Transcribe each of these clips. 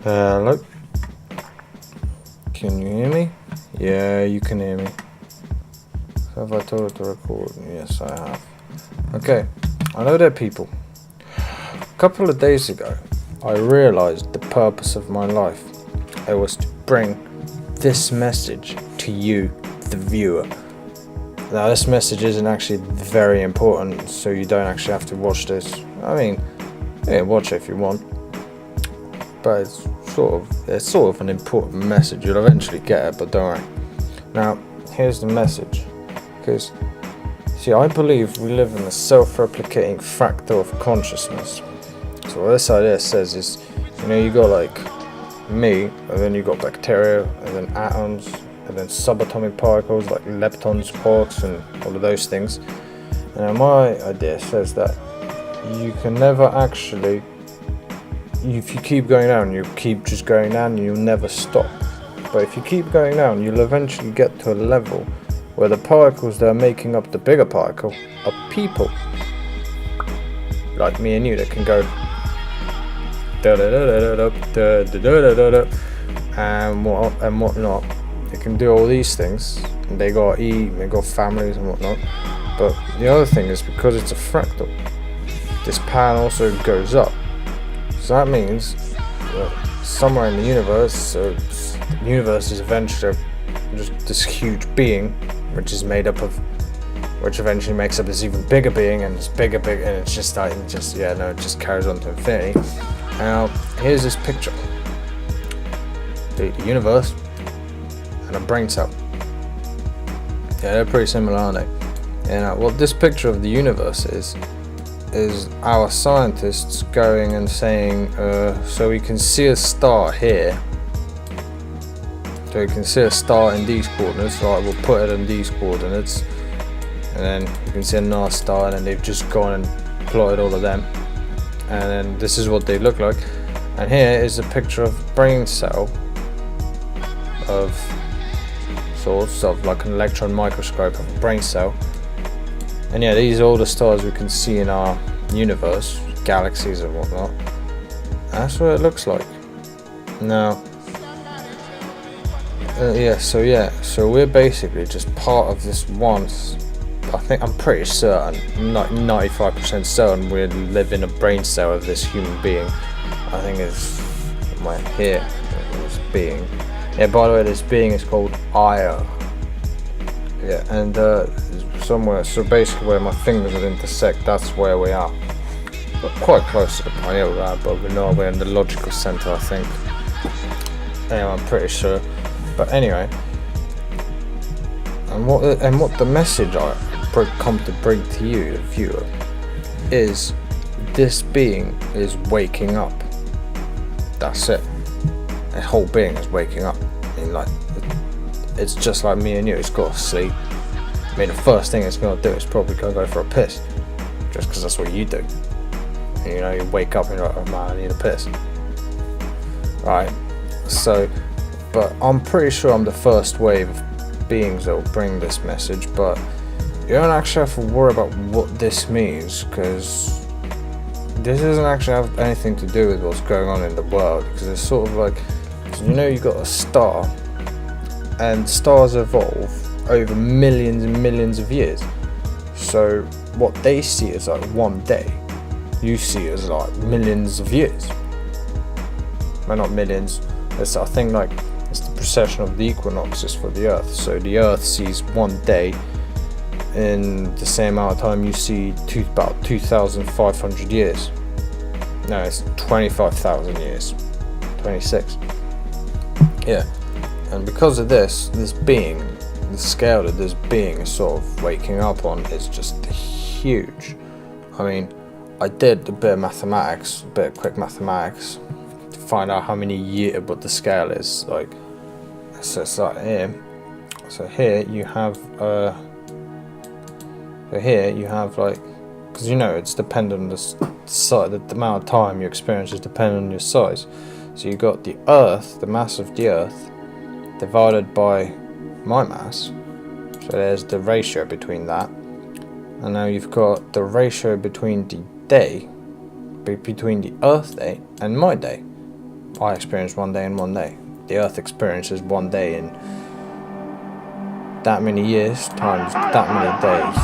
Hello? Can you hear me? Yeah, you can hear me. Have I told it to record? Yes, I have. Okay, hello there, people. A couple of days ago, I realised the purpose of my life. It was to bring this message to you, the viewer. Now, this message isn't actually very important, so you don't actually have to watch this. I mean, yeah, watch it if you want. But it's sort of an important message. You'll eventually get it, but don't worry. Now, here's the message. Because, see, I believe we live in a self-replicating fractal of consciousness. So what this idea says is, you got like me, and then you got bacteria, and then atoms, and then subatomic particles like leptons, quarks, and all of those things. And my idea says that you can never actually, if you keep going down, you keep just going down, and you'll never stop. But if you keep going down, you'll eventually get to a level where the particles that are making up the bigger particle are people. Like me and you, that can go and whatnot. They can do all these things, and they gotta eat, and they got families and whatnot. But the other thing is, because it's a fractal, this pan also goes up. So that means that somewhere in the universe, the universe is eventually just this huge being, which eventually makes up this even bigger being, and this bigger, and it's just like, it just carries on to infinity. Now, here's this picture: the universe and a brain cell. Yeah, they're pretty similar, aren't they? And what this picture of the universe is our scientists going and saying, so we can see a star here. So you can see a star in these coordinates, right? We'll put it in these coordinates, and then you can see another star, and then they've just gone and plotted all of them, and then this is what they look like. And here is a picture of brain cell of sorts of like an electron microscope of a brain cell. And yeah, these are all the stars we can see in our universe, galaxies and whatnot. That's what it looks like. Now, so we're basically just part of this one. I'm pretty certain, not 95% certain, we live in a brain cell of this human being. I think it's right here, this being. Yeah, by the way, this being is called Io. Yeah, and somewhere, so basically where my fingers would intersect, that's where we are. We're quite close to the pineal gland, but we're in the logical center, I think. Anyway, I'm pretty sure. But anyway, and what the message I come to bring to you, the viewer, is this being is waking up. That's it. The whole being is waking up. I mean, like, it's just like me and you. It's got to sleep. I mean, the first thing it's going to do is probably go for a piss, just because that's what you do. And, you wake up and you're like, oh man, I need a piss. Right. So, but I'm pretty sure I'm the first wave of beings that will bring this message. But you don't actually have to worry about what this means, because this doesn't actually have anything to do with what's going on in the world. Because it's sort of like, you've got a star, and stars evolve over millions and millions of years. So what they see is like one day, you see as like millions of years. Well, not millions. It's, I think, like, it's the precession of the equinoxes for the Earth. So the Earth sees one day in the same amount of time you see about 2,500 years. No, it's 25,000 years. 26. Yeah. And because of this being, the scale that this being is sort of waking up on is just huge. I mean, I did a bit of quick mathematics, to find out how many years, what the scale is. Like, so it's like here. So here you have, like, because it's dependent on the size, the amount of time you experience is dependent on your size. So you got the Earth, the mass of the Earth, divided by my mass. So there's the ratio between that. And now you've got the ratio between the day, between the Earth day and my day. I experience one day in one day. The Earth experiences one day in that many years times that many days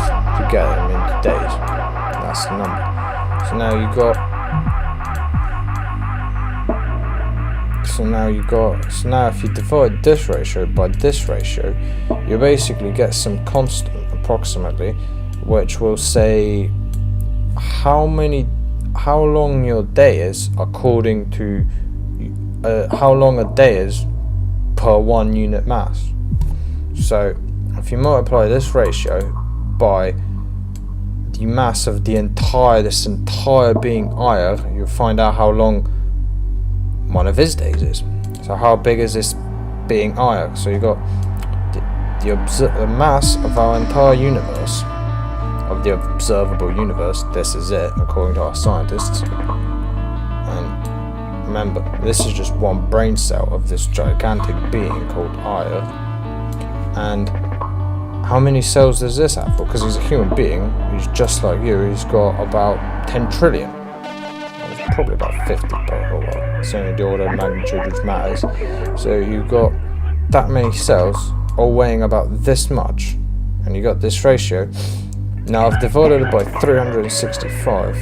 together into days. That's the number. So now you got. So now if you divide this ratio by this ratio, you basically get some constant approximately, which will say how long your day is according to how long a day is per 1 unit mass. So if you multiply this ratio by the mass of this entire being Aya, you'll find out how long one of his days is. So how big is this being Aya? So you got the mass of our entire universe, of the observable universe. This is it, according to our scientists. And remember, this is just one brain cell of this gigantic being called Aya. And how many cells does this have? Because he's a human being, he's just like you. He's got about 10 trillion. It's probably about 50, but oh well. It's only the order of magnitude which matters. So you've got that many cells all weighing about this much, and you got this ratio. Now I've divided it by 365,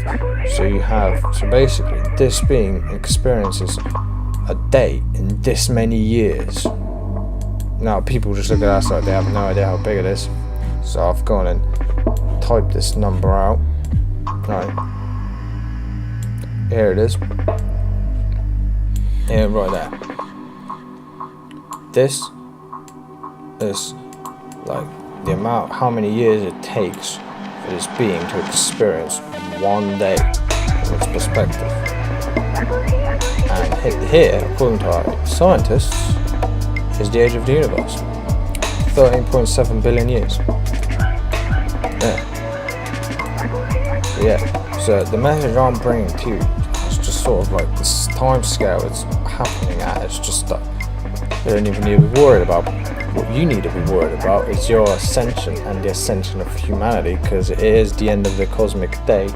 so basically this being experiences a day in this many years. Now people just look at us like they have no idea how big it is. So I've gone and typed this number out. Right. Here it is. Here, right there. This is like the amount, how many years it takes for this being to experience one day from its perspective. And here, according to our scientists, is the age of the universe. 13.7 billion years. Yeah. So the message I'm bringing to you is just sort of like this time scale it's happening at. It's just that you don't even need to be worried about. What you need to be worried about is your ascension and the ascension of humanity, because it is the end of the cosmic day.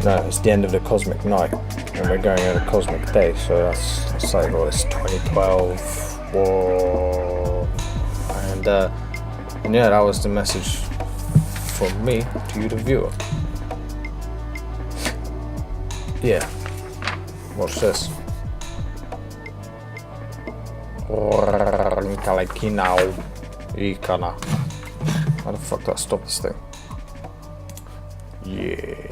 No, it's the end of the cosmic night, and we're going into the cosmic day. So that's like it's 2012. Whoa. And yeah, that was the message from me to you, the viewer. Yeah. Watch this. How the fuck do I stop this thing? Yeah.